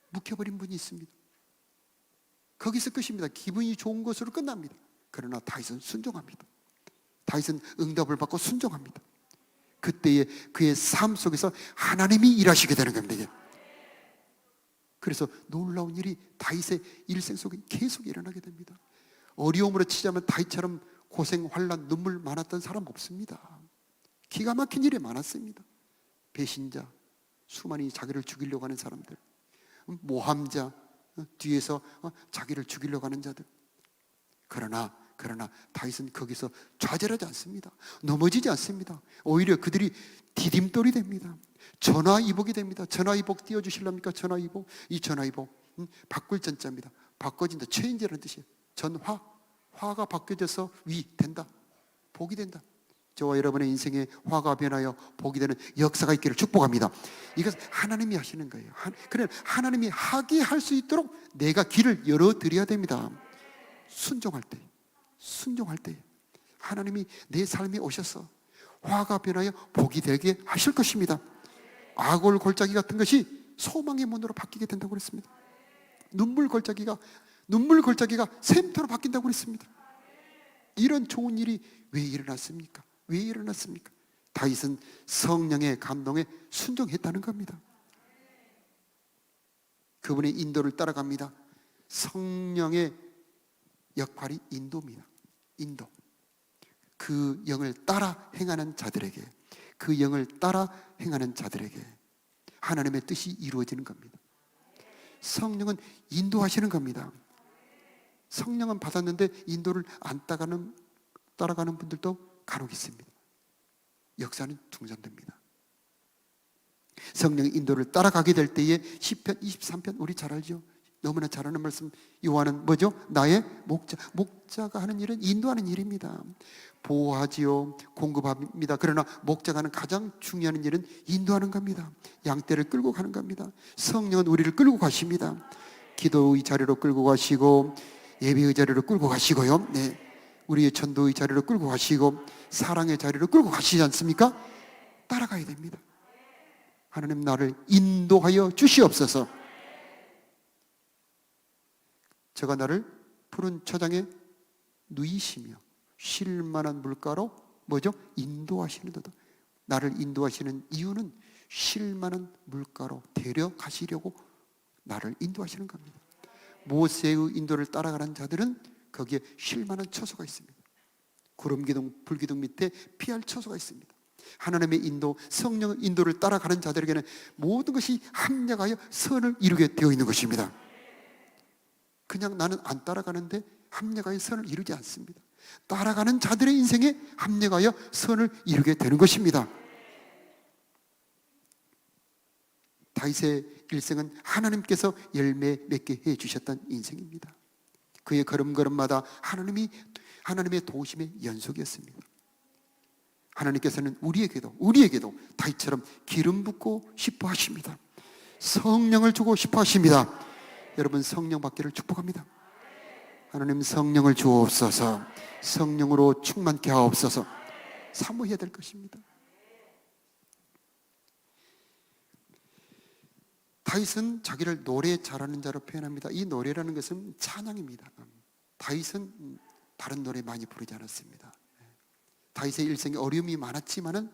묵혀버린 분이 있습니다. 거기서 끝입니다. 기분이 좋은 것으로 끝납니다. 그러나 다윗은 순종합니다. 다윗은 응답을 받고 순종합니다. 그때의 그의 삶 속에서 하나님이 일하시게 되는 겁니다. 그래서 놀라운 일이 다윗의 일생 속에 계속 일어나게 됩니다. 어려움으로 치자면 다윗처럼 고생, 환난, 눈물 많았던 사람 없습니다. 기가 막힌 일이 많았습니다. 배신자, 수많이 자기를 죽이려고 하는 사람들, 모함자, 뒤에서 자기를 죽이려고 하는 자들. 그러나 다윗은 거기서 좌절하지 않습니다. 넘어지지 않습니다. 오히려 그들이 디딤돌이 됩니다. 전화위복이 됩니다. 전화위복 띄워주실랍니까? 전화위복. 이 전화위복 바꿀 전자입니다. 바꿔진다. 체인지라는 뜻이에요. 전화, 화가 바뀌어져서 위 된다. 복이 된다. 저와 여러분의 인생에 화가 변하여 복이 되는 역사가 있기를 축복합니다. 이것은 하나님이 하시는 거예요. 그래 하나님이 하게 할 수 있도록 내가 길을 열어드려야 됩니다. 순종할 때 하나님이 내 삶에 오셔서 화가 변하여 복이 되게 하실 것입니다. 악올 골짜기 같은 것이 소망의 문으로 바뀌게 된다고 그랬습니다. 눈물 골짜기가 샘터로 바뀐다고 그랬습니다. 이런 좋은 일이 왜 일어났습니까? 다윗은 성령의 감동에 순종했다는 겁니다. 그분의 인도를 따라갑니다. 성령의 역할이 인도입니다. 인도. 그 영을 따라 행하는 자들에게, 하나님의 뜻이 이루어지는 겁니다. 성령은 인도하시는 겁니다. 성령은 받았는데 인도를 안 따라가는 분들도 간혹 있습니다. 역사는 중단됩니다. 성령의 인도를 따라가게 될 때에 시편 23편 우리 잘 알죠? 너무나 잘 아는 말씀. 요한은 뭐죠? 나의 목자가 하는 일은 인도하는 일입니다. 보호하지요, 공급합니다. 그러나 목자가 하는 가장 중요한 일은 인도하는 겁니다. 양떼를 끌고 가는 겁니다. 성령은 우리를 끌고 가십니다. 기도의 자리로 끌고 가시고 예배의 자리로 끌고 가시고요. 네, 우리의 전도의 자리로 끌고 가시고 사랑의 자리로 끌고 가시지 않습니까? 따라가야 됩니다. 하나님 나를 인도하여 주시옵소서. 저가 나를 푸른 초장에 누이시며 쉴 만한 물가로 뭐죠? 인도하시는도다. 나를 인도하시는 이유는 쉴 만한 물가로 데려가시려고 나를 인도하시는 겁니다. 모세의 인도를 따라가는 자들은 거기에 쉴 만한 처소가 있습니다. 구름기둥, 불기둥 밑에 피할 처소가 있습니다. 하나님의 인도, 성령의 인도를 따라가는 자들에게는 모든 것이 합력하여 선을 이루게 되어 있는 것입니다. 그냥 나는 안 따라가는데 합력하여 선을 이루지 않습니다. 따라가는 자들의 인생에 합력하여 선을 이루게 되는 것입니다. 다윗의 일생은 하나님께서 열매 맺게 해주셨던 인생입니다. 그의 걸음걸음마다 하나님의 도우심의 연속이었습니다. 하나님께서는 우리에게도 다윗처럼 기름 붓고 싶어 하십니다. 성령을 주고 싶어 하십니다. 여러분, 성령 받기를 축복합니다. 하나님, 성령을 주옵소서. 성령으로 충만케 하옵소서. 사모해야 될 것입니다. 다윗은 자기를 노래 잘하는 자로 표현합니다. 이 노래라는 것은 찬양입니다. 다윗은 다른 노래 많이 부르지 않았습니다. 다윗의 일생에 어려움이 많았지만은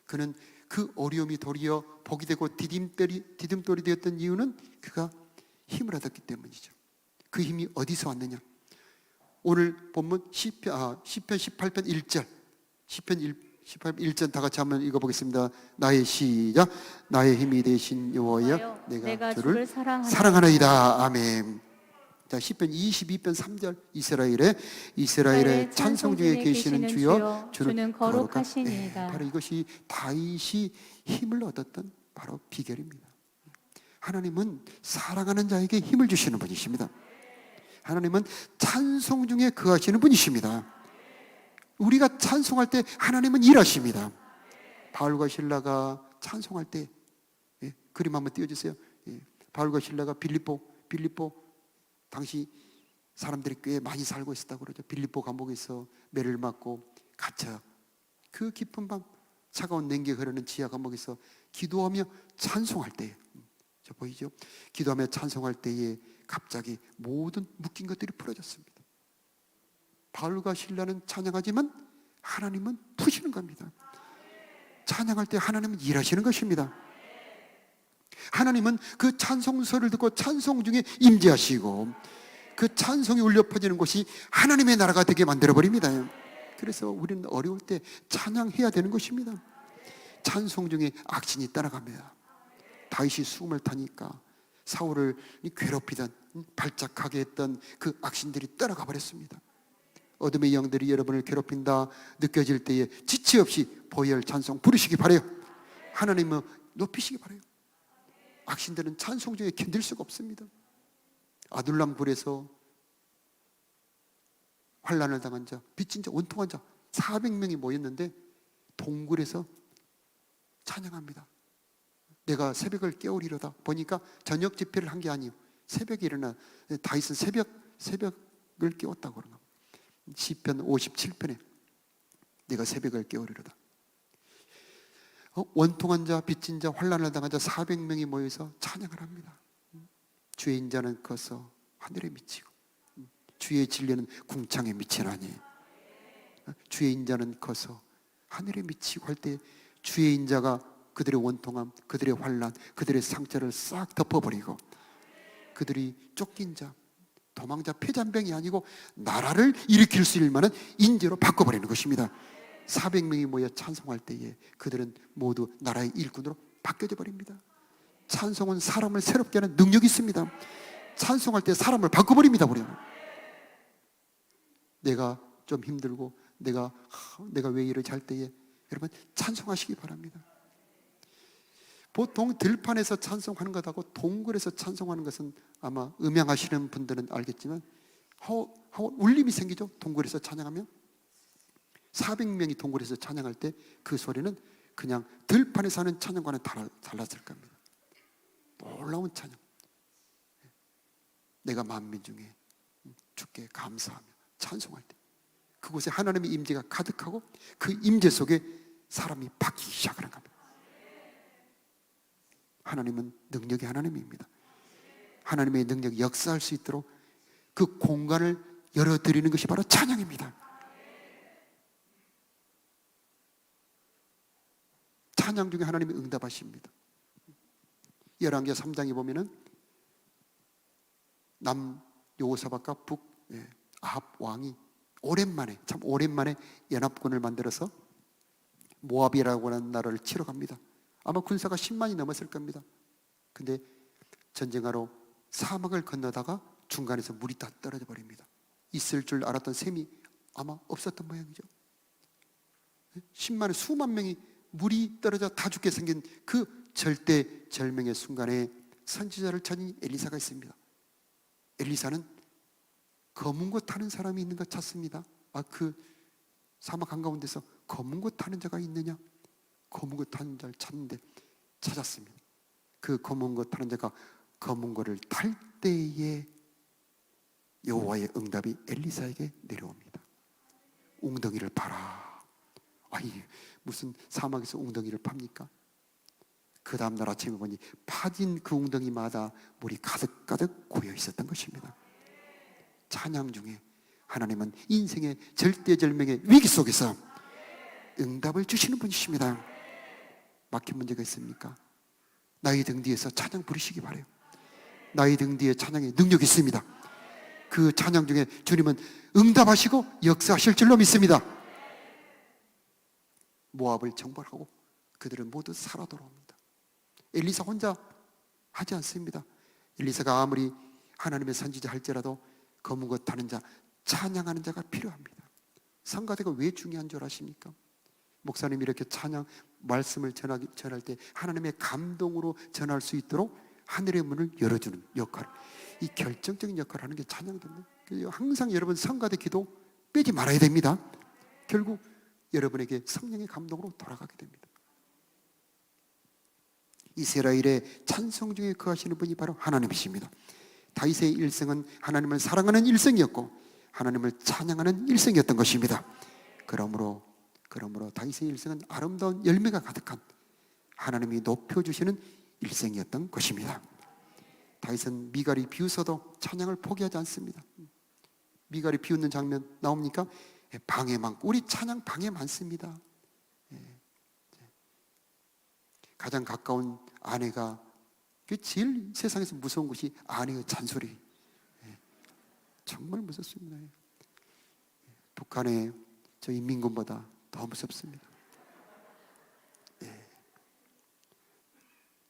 그는 그 어려움이 도리어 복이 되고 디딤돌이 되었던 이유는 그가 힘을 얻었기 때문이죠. 그 힘이 어디서 왔느냐? 오늘 본문 시편 18편 1절, 시편 18편 1절 다 같이 한번 읽어보겠습니다. 시작. 나의 힘이 되신 여호와여, 내가 주를 사랑하나이다. 아멘. 자, 시편 22편 3절, 이스라엘의 찬송 중에 계시는 주여, 주는 거룩하시니이다. 바로 이것이 다윗이 힘을 얻었던 바로 비결입니다. 하나님은 사랑하는 자에게 힘을 주시는 분이십니다. 하나님은 찬송 중에 거하시는 분이십니다. 우리가 찬송할 때 하나님은 일하십니다. 바울과 실라가 찬송할 때, 그림 한번 띄워주세요. 바울과 실라가 빌립보 당시 사람들이 꽤 많이 살고 있었다고 그러죠. 빌립보 감옥에서 매를 맞고 갇혀 그 깊은 밤 차가운 냉기 흐르는 지하 감옥에서 기도하며 찬송할 때에, 저 보이죠? 기도하며 찬송할 때에 갑자기 모든 묶인 것들이 풀어졌습니다. 바울과 실라는 찬양하지만 하나님은 푸시는 겁니다. 찬양할 때 하나님은 일하시는 것입니다. 하나님은 그 찬송서를 듣고 찬송 중에 임재하시고 그 찬송이 울려 퍼지는 곳이 하나님의 나라가 되게 만들어버립니다. 그래서 우리는 어려울 때 찬양해야 되는 것입니다. 찬송 중에 악신이 따라갑니다. 다윗이 수금을 타니까 사울을 괴롭히던, 발작하게 했던 그 악신들이 따라가 버렸습니다. 어둠의 영들이 여러분을 괴롭힌다 느껴질 때에 지체 없이 보혈 찬송 부르시기 바라요. 하나님은 높이시기 바라요. 악신들은 찬송 중에 견딜 수가 없습니다. 아둘람 굴에서 환난을 당한 자, 빚진 자, 원통한 자 400명이 모였는데 동굴에서 찬양합니다. 내가 새벽을 깨우리로다. 보니까 저녁 집회를 한 게 아니에요. 새벽에 일어나 다윗은 새벽을 깨웠다고 그러는 겁니다. 시편 57편에 내가 새벽을 깨우리로다. 원통한 자, 빚진 자, 환난을 당한 자 400명이 모여서 찬양을 합니다. 주의 인자는 커서 하늘에 미치고 주의 진리는 궁창에 미치나니. 주의 인자는 커서 하늘에 미치고 할 때 주의 인자가 그들의 원통함, 그들의 환난, 그들의 상처를 싹 덮어버리고 그들이 쫓긴 자, 도망자, 패잔병이 아니고 나라를 일으킬 수 있을 만한 인재로 바꿔버리는 것입니다. 400명이 모여 찬송할 때에 그들은 모두 나라의 일꾼으로 바뀌어져 버립니다. 찬송은 사람을 새롭게 하는 능력이 있습니다. 찬송할 때 사람을 바꿔버립니다. 우리는 내가 좀 힘들고 내가 왜 이러지 할 때에 여러분 찬송하시기 바랍니다. 보통 들판에서 찬송하는 것하고 동굴에서 찬송하는 것은 아마 음향하시는 분들은 알겠지만 울림이 생기죠. 동굴에서 찬양하면 400명이 동굴에서 찬양할 때 그 소리는 그냥 들판에서 하는 찬양과는 달랐을 겁니다. 놀라운 찬양. 내가 만민 중에 주께 감사하며 찬송할 때 그곳에 하나님의 임재가 가득하고 그 임재 속에 사람이 바뀌기 시작하는 겁니다. 하나님은 능력의 하나님입니다. 하나님의 능력이 역사할 수 있도록 그 공간을 열어드리는 것이 바로 찬양입니다. 찬양 중에 하나님이 응답하십니다. 열왕기 3장에 보면은 남 여호사밧과 북 아합 왕이 오랜만에, 참 오랜만에 연합군을 만들어서 모압이라고 하는 나라를 치러 갑니다. 아마 군사가 10만이 넘었을 겁니다. 근데 전쟁하러 사막을 건너다가 중간에서 물이 다 떨어져 버립니다. 있을 줄 알았던 셈이 아마 없었던 모양이죠. 10만의 수만 명이 물이 떨어져 다 죽게 생긴 그 절대절명의 순간에 선지자를 찾은 엘리사가 있습니다. 엘리사는 검은 것 타는 사람이 있는 것 찾습니다. 그 사막 한가운데서 검은 것 타는 자가 있느냐? 검은 것 타는 자를 찾는데 찾았습니다. 그 검은 것 타는 자가 검은 것을 탈 때에 여호와의 응답이 엘리사에게 내려옵니다. 웅덩이를 파라. 아니, 무슨 사막에서 웅덩이를 팝니까? 그 다음날 아침에 보니 파진 그 웅덩이마다 물이 가득가득 고여 있었던 것입니다. 찬양 중에 하나님은 인생의 절대절명의 위기 속에서 응답을 주시는 분이십니다. 막힌 문제가 있습니까? 나의 등 뒤에서 찬양 부르시기 바라요. 나의 등 뒤에 찬양의 능력이 있습니다. 그 찬양 중에 주님은 응답하시고 역사하실 줄로 믿습니다. 모압을 정벌하고 그들은 모두 살아 돌아옵니다. 엘리사 혼자 하지 않습니다. 엘리사가 아무리 하나님의 선지자 할지라도 검은 것 타는 자, 찬양하는 자가 필요합니다. 성가대가 왜 중요한 줄 아십니까? 목사님이 이렇게 찬양 말씀을 전할 때 하나님의 감동으로 전할 수 있도록 하늘의 문을 열어주는 역할, 이 결정적인 역할을 하는 게 찬양입니다. 항상 여러분 성가대 기도 빼지 말아야 됩니다. 결국 여러분에게 성령의 감동으로 돌아가게 됩니다. 이스라엘의 찬송 중에 거하시는 분이 바로 하나님이십니다. 다윗의 일생은 하나님을 사랑하는 일생이었고 하나님을 찬양하는 일생이었던 것입니다. 그러므로 다윗의 일생은 아름다운 열매가 가득한 하나님이 높여주시는 일생이었던 것입니다. 다윗은 미갈이 비웃어도 찬양을 포기하지 않습니다. 미갈이 비웃는 장면 나옵니까? 방해 많고, 우리 찬양 방해 많습니다. 가장 가까운 아내가, 제일 세상에서 무서운 것이 아내의 잔소리. 정말 무섭습니다. 북한의 저 인민군보다 더 무섭습니다.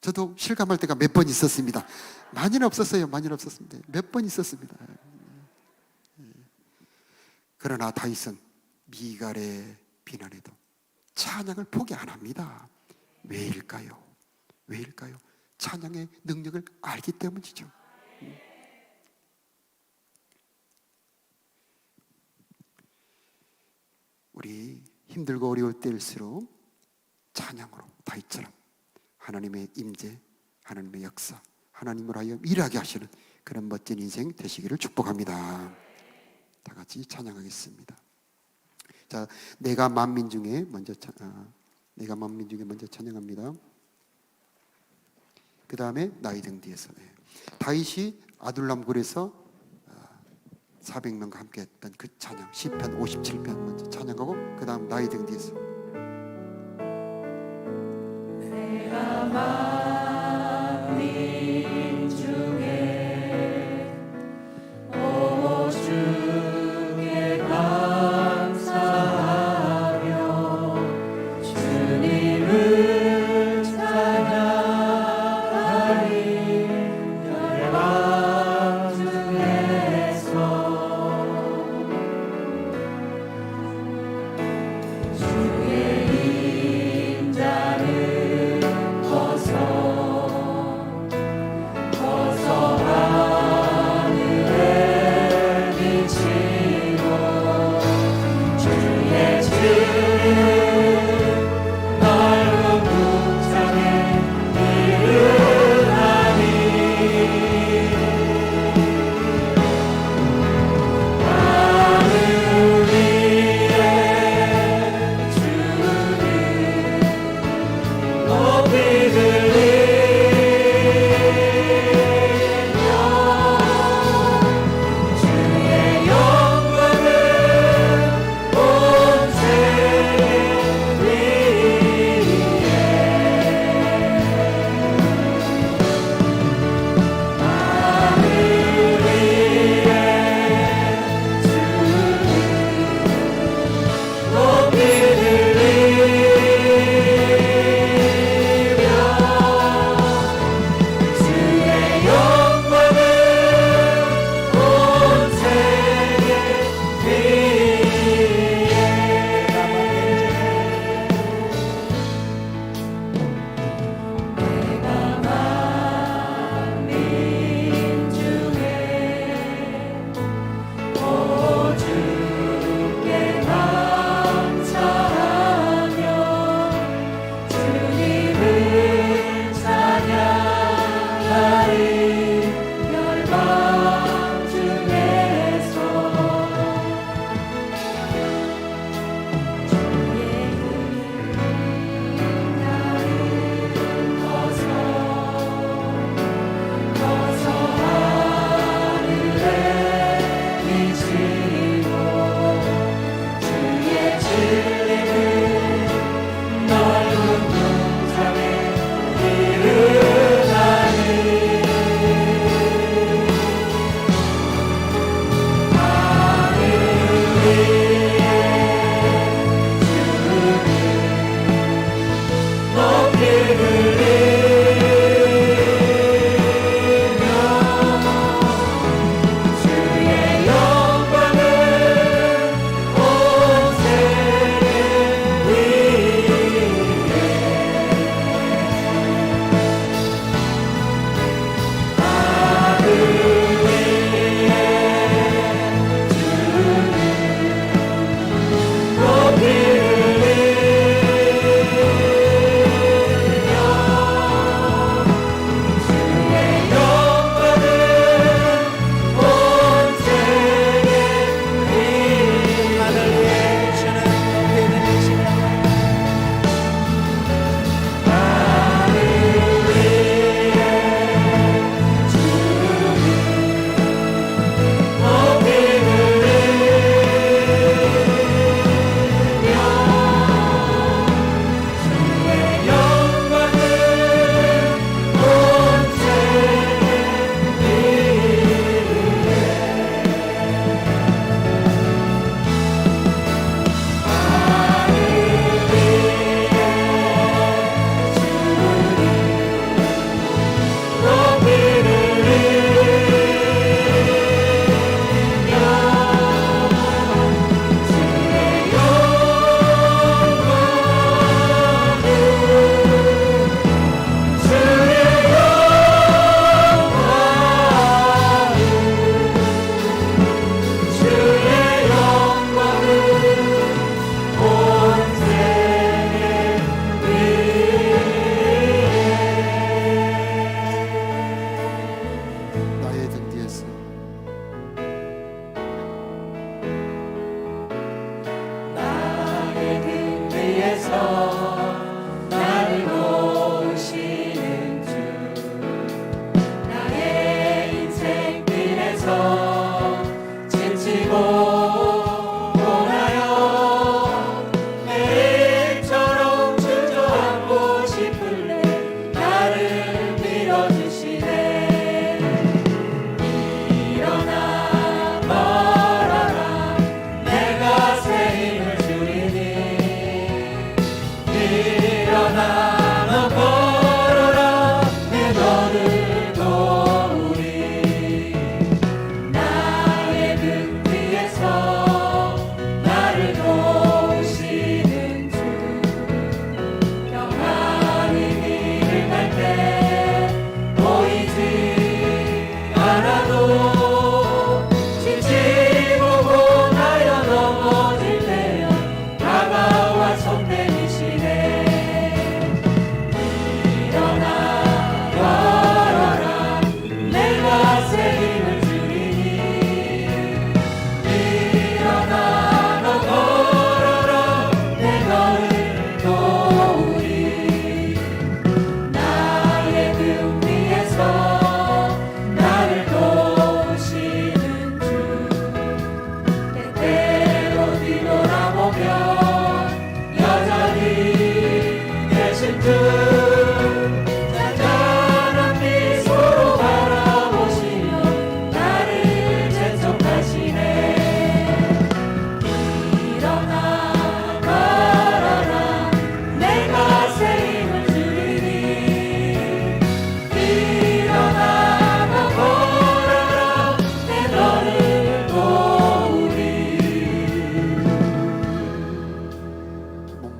저도 실감할 때가 몇 번 있었습니다. 많이는 없었어요. 많이는 없었습니다. 몇 번 있었습니다. 그러나 다윗은 미갈의 비난에도 찬양을 포기 안 합니다. 왜일까요? 왜일까요? 찬양의 능력을 알기 때문이죠. 우리 힘들고 어려울 때일수록 찬양으로 다윗처럼 하나님의 임재, 하나님의 역사, 하나님을 하여 일하게 하시는 그런 멋진 인생 되시기를 축복합니다. 다 같이 찬양하겠습니다. 자, 내가 만민 중에 먼저 찬양합니다. 그 다음에 나의 등 뒤에서. 다윗이 아둘람 굴에서 400명과 함께 했던 그 찬양 시편 57편 먼저 찬양하고 그 다음 나의 등 뒤에서. 내가 만민 중에 오 주께 감사하며 주님을 찬양하리. 열방 중에서 주의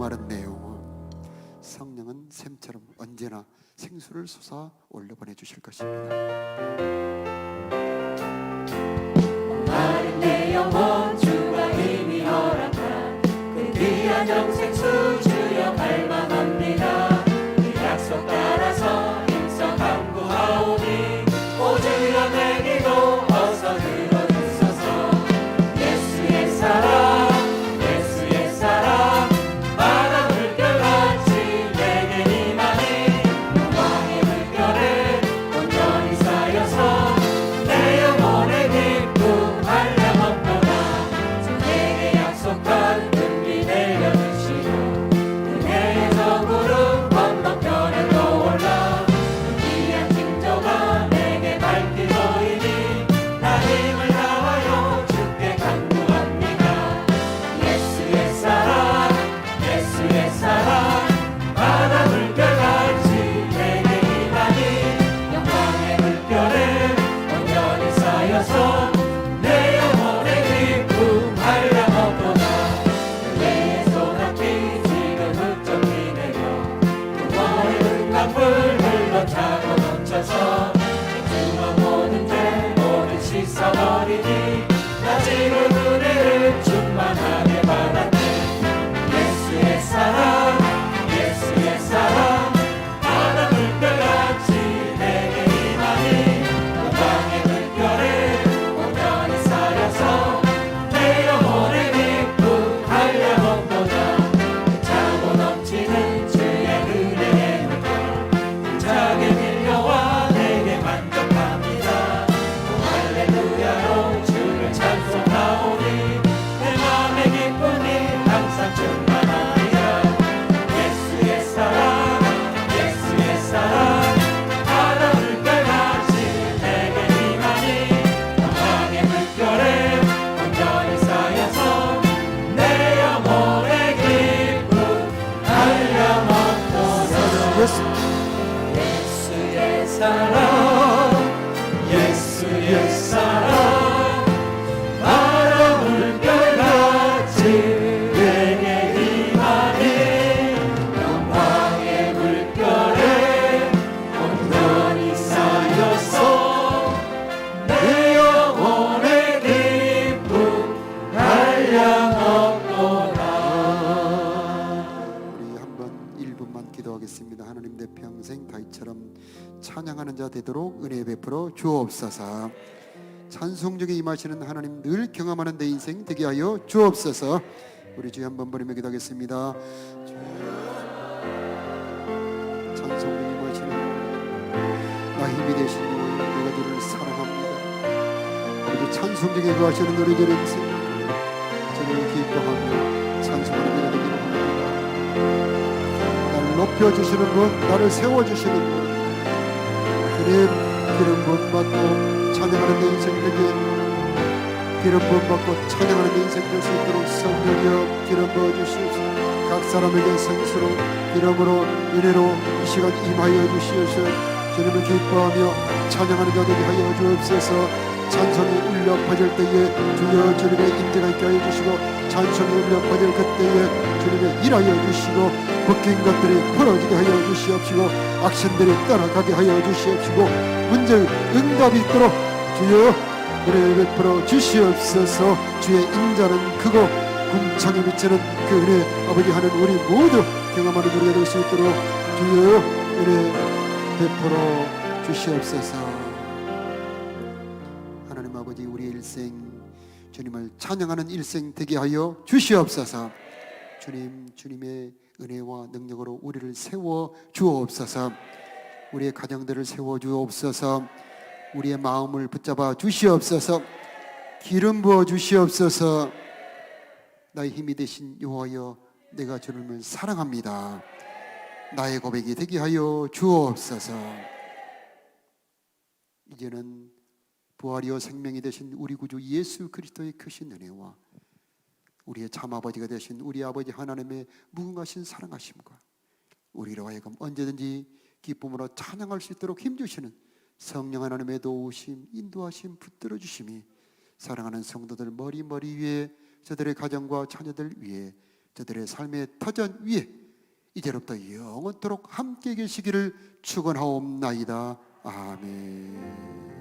메마른 내용, 성령은 샘처럼 언제나 생수를 솟아 올려보내 주실 것입니다. 마른 내 영혼 주가 힘이 허락한 그 귀한 영생수 주여 갈망합니다. 그 약속 따라서 힘써 간구하오니 오 주여 내 기도 어서 들어주소서. 예수의 사랑 예수의 사랑 바다 물결같이 내게 임하니 영광의 물결에 온전히 쌓여서 내 영혼의 기쁨 한량없도다. 주 내게 약속한 은비 내려주시고 은혜의 저 구름 건너편에 떠올라 귀한 징조가 내게 밝히 보이니 나 힘을 다하여 주께 간구합니다. 예수의 사랑 예수의 사랑 바다 물결같이 내게 임하니 영광의 물결에 온전히 쌓여서 내 영혼의 기쁨 한량없도다. 은혜의 소낙비 지금 흙적이 내려 구원의 은강물 흘러차고 넘쳐서 주어 모든 죄 모든 씻어버리니 나 지금 은혜를 충만하게 받았네. 예수의 사랑 예수의 사랑 바다 물결같이 내게 임하니 영광의 물결에 온전히 쌓여서 내 영혼의 기쁨 한량없도다. 차고 넘치는 주의 은혜의 물결 차게 밀려와 내게 만족합니다. 오 할렐루야로 주를 찬송하오니 내 맘의 기쁨이 항상 충만하리라. 예수의 사랑 예수의 사랑 바다 물결같이 내게 임하니 영광의 물결에 온전히 쌓여서 내 영혼의 기쁨 한량없도다. 예수의 사랑 예수의 사랑 바다 물결같이 내게 임하니 영광의 물결에 온전히 쌓여서 내 영혼의 기쁨 한량없도다. 우리 한번 1분만 기도하겠습니다. 하나님 내 평생 다윗처럼 찬양하는 자 되도록 은혜 베풀어 주옵소서. 찬송 중에 임하시는 하나님 늘 경험하는 내 인생 되게 하여 주옵소서. 우리 주여 한번 부르며 기도하겠습니다. 찬송 중에 임하시는 나 힘이 되신 여호와 내가 주를 사랑합니다. 우리 찬송 중에 임하시는 우리 들 인생 저를 기뻐하며 찬송하는 내가 되기를 원합니다. 나를 높여주시는 분 나를 세워주시는 분 기름 부음 받고 찬양하는 내 인생 되게 기름 부음 받고 찬양하는 내 인생 될 수 있도록 성령이여 기름 부어주시옵소서. 각 사람에게 생수로 기름으로 은혜로 이 시간 임하여 주시옵소서. 주님을 기뻐하며 찬양하는 자 되게 하여 주옵소서. 찬송이 울려 퍼질 때에 주여 주님의 임재가 있게 하여 주시고 찬송이 울려 퍼질 그때에 주님의 일하여 주시고 묶인 것들이 풀어지게 하여 주시옵시고 악신들이 떠나가게 하여 주시옵시고 문제의 응답이 있도록 주여 은혜 베풀어 주시옵소서. 주의 인자는 크고 궁창에 미치는 그 은혜 아버지 하는 우리 모두 경험하는 우리가 될 수 있도록 주여 은혜 베풀어 주시옵소서. 하나님 아버지 우리의 일생 주님을 찬양하는 일생 되게 하여 주시옵소서. 주님의 은혜와 능력으로 우리를 세워 주옵소서. 우리의 가정들을 세워 주옵소서. 우리의 마음을 붙잡아 주시옵소서. 기름 부어 주시옵소서. 나의 힘이 되신 여호와여 내가 주님을 사랑합니다. 나의 고백이 되게 하여 주옵소서. 이제는 부활이요 생명이 되신 우리 구주 예수 그리스도의 크신 은혜와 우리의 참아버지가 되신 우리 아버지 하나님의 무궁하신 사랑하심과 우리로 하여금 언제든지 기쁨으로 찬양할 수 있도록 힘주시는 성령 하나님의 도우심, 인도하심, 붙들어 주심이 사랑하는 성도들 머리 위에 저들의 가정과 자녀들 위에 저들의 삶의 터전 위에 이제로부터 영원토록 함께 계시기를 축원하옵나이다. 아멘.